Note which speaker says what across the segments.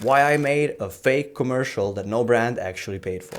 Speaker 1: Why I made a fake commercial that no brand actually paid for.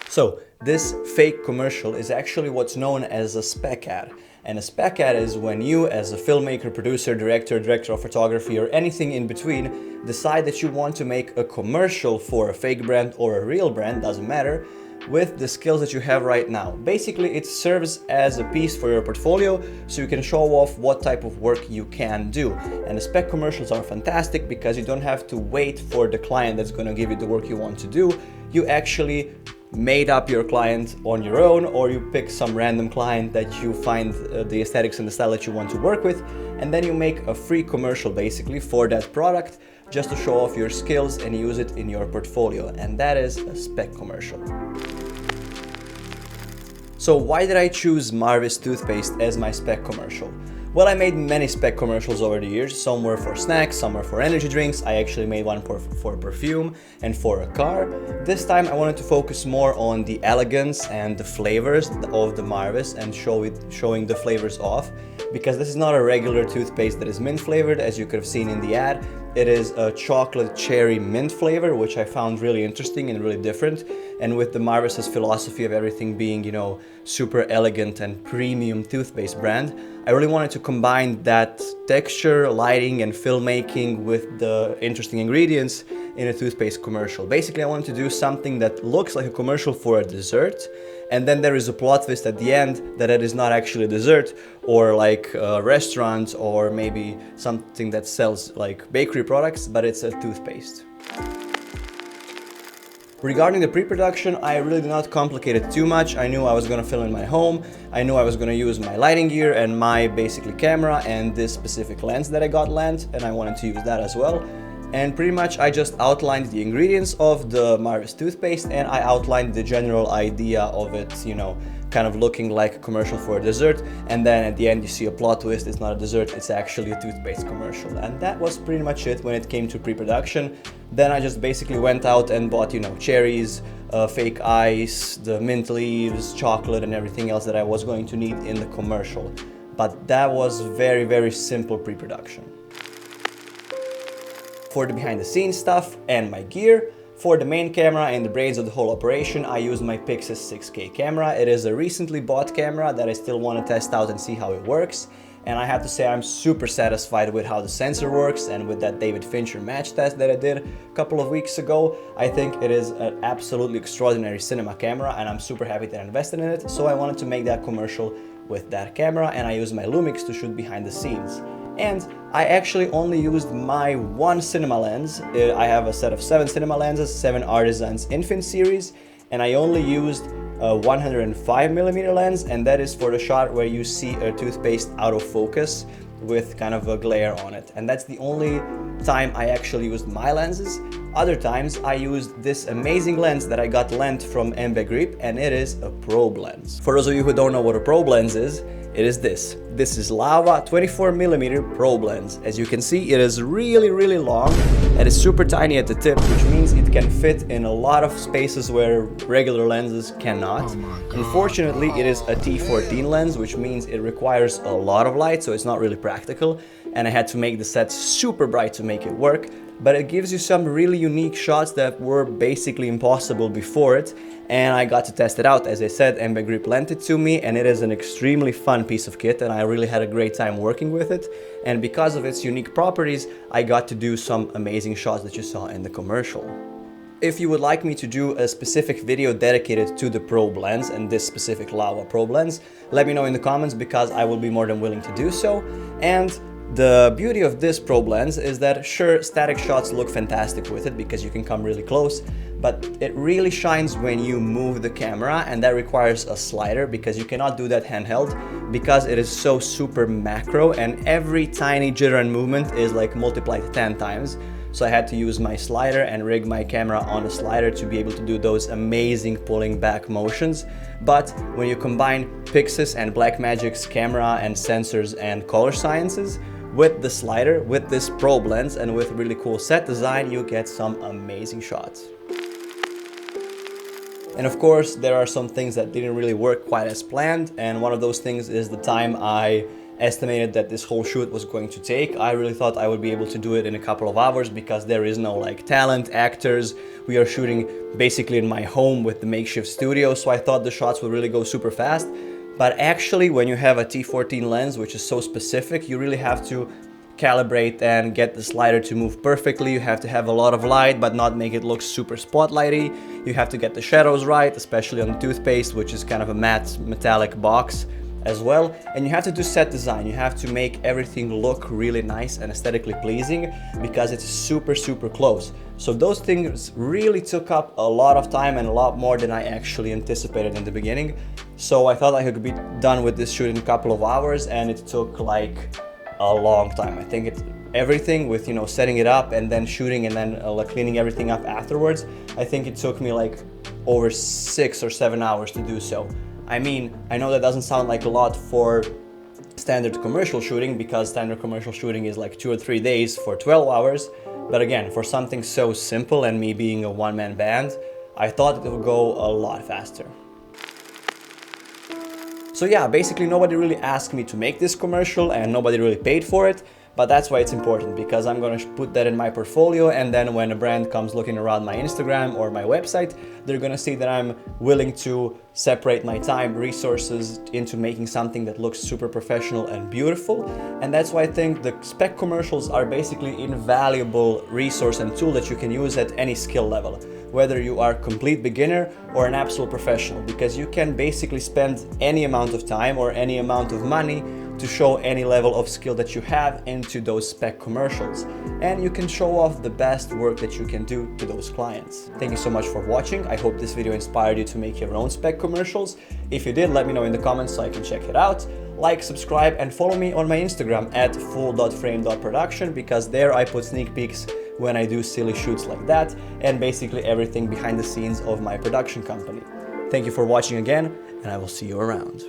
Speaker 1: So this fake commercial is actually what's known as a spec ad. And a spec ad is when you, as a filmmaker, producer, director of photography, or anything in between, decide that you want to make a commercial for a fake brand or a real brand, doesn't matter, with the skills that you have right now. Basically, it serves as a piece for your portfolio so you can show off what type of work you can do. And the spec commercials are fantastic because you don't have to wait for the client that's going to give you the work you want to do. You actually made up your client on your own, or you pick some random client that you find the aesthetics and the style that you want to work with, and then you make a free commercial basically for that product just to show off your skills and use it in your portfolio. And that is a spec commercial. So why did I choose Marvis toothpaste as my spec commercial? Well, I made many spec commercials over the years. Some were for snacks, some were for energy drinks. I actually made one for perfume and for a car. This time I wanted to focus more on the elegance and the flavors of the Marvis and showing the flavors off, because this is not a regular toothpaste that is mint flavored, as you could have seen in the ad. It is a chocolate cherry mint flavor, which I found really interesting and really different. And with the Marvis's philosophy of everything being, super elegant and premium toothpaste brand, I really wanted to combine that texture, lighting, and filmmaking with the interesting ingredients in a toothpaste commercial. Basically, I wanted to do something that looks like a commercial for a dessert, and then there is a plot twist at the end that it is not actually a dessert, or like a restaurant, or maybe something that sells like bakery products, but it's a toothpaste. Regarding the pre-production, I really did not complicate it too much. I knew I was going to film in my home. I knew I was going to use my lighting gear and my basically camera and this specific lens that I got lent, and I wanted to use that as well. And pretty much I just outlined the ingredients of the Marvis toothpaste, and I outlined the general idea of it, kind of looking like a commercial for a dessert. And then at the end you see a plot twist. It's not a dessert, it's actually a toothpaste commercial. And that was pretty much it when it came to pre-production. Then I just basically went out and bought, cherries, fake ice, the mint leaves, chocolate, and everything else that I was going to need in the commercial. But that was very, very simple pre-production. For the behind the scenes stuff and my gear, for the main camera and the brains of the whole operation, I used my Pixis 6K camera. It is a recently bought camera that I still want to test out and see how it works. And I have to say I'm super satisfied with how the sensor works, and with that David Fincher match test that I did a couple of weeks ago. I think it is an absolutely extraordinary cinema camera, and I'm super happy that I invested in it. So I wanted to make that commercial with that camera, and I used my Lumix to shoot behind the scenes. And I actually only used my one cinema lens. I have a set of 7 cinema lenses, 7 Artisans Infinite series, and I only used a 105mm lens, and that is for the shot where you see a toothpaste out of focus with kind of a glare on it. And that's the only time I actually used my lenses. Other times I used this amazing lens that I got lent from Grip, and it is a probe lens. For those of you who don't know what a probe lens is, it is this. This is Lava 24mm probe lens. As you can see, it is really, really long and it's super tiny at the tip, which means it can fit in a lot of spaces where regular lenses cannot. Unfortunately, it is a T14 lens, which means it requires a lot of light, so it's not really practical. And I had to make the set super bright to make it work. But it gives you some really unique shots that were basically impossible before it, and I got to test it out. As I said, Grip lent it to me, and it is an extremely fun piece of kit, and I really had a great time working with it. And because of its unique properties, I got to do some amazing shots that you saw in the commercial. If you would like me to do a specific video dedicated to the probe lens and this specific Lava probe lens, let me know in the comments, because I will be more than willing to do so. And the beauty of this probe lens is that, sure, static shots look fantastic with it because you can come really close, but it really shines when you move the camera, and that requires a slider because you cannot do that handheld because it is so super macro, and every tiny jitter and movement is like multiplied 10 times. So I had to use my slider and rig my camera on a slider to be able to do those amazing pulling back motions. But when you combine Pixis and Blackmagic's camera and sensors and color sciences with the slider, with this probe lens, and with really cool set design, you get some amazing shots. And of course, there are some things that didn't really work quite as planned, and one of those things is the time I estimated that this whole shoot was going to take. I really thought I would be able to do it in a couple of hours because there is no like talent, actors. We are shooting basically in my home with the makeshift studio, so I thought the shots would really go super fast. But actually, when you have a T14 lens, which is so specific, you really have to calibrate and get the slider to move perfectly. You have to have a lot of light but not make it look super spotlighty. You have to get the shadows right, especially on the toothpaste, which is kind of a matte metallic box as well. And you have to do set design. You have to make everything look really nice and aesthetically pleasing because it's super close. So those things really took up a lot of time and a lot more than I actually anticipated in the beginning. So I thought I could be done with this shoot in a couple of hours, and it took like a long time. I think it's everything with, you know, setting it up and then shooting and then cleaning everything up afterwards. I think it took me like over 6 or 7 hours to do so. I mean, I know that doesn't sound like a lot for standard commercial shooting, because standard commercial shooting is like 2 or 3 days for 12 hours. But again, for something so simple and me being a one-man band, I thought it would go a lot faster. So yeah, basically nobody really asked me to make this commercial and nobody really paid for it, but that's why it's important, because I'm gonna put that in my portfolio, and then when a brand comes looking around my Instagram or my website, they're gonna see that I'm willing to separate my time, resources into making something that looks super professional and beautiful. And that's why I think the spec commercials are basically invaluable resource and tool that you can use at any skill level, whether you are a complete beginner or an absolute professional, because you can basically spend any amount of time or any amount of money to show any level of skill that you have into those spec commercials, and you can show off the best work that you can do to those clients. Thank you so much for watching. I hope this video inspired you to make your own spec commercials. If you did, let me know in the comments so I can check it out. Like, subscribe, and follow me on my Instagram at full.frame.production, because there I put sneak peeks when I do silly shoots like that, and basically everything behind the scenes of my production company. Thank you for watching again, and I will see you around.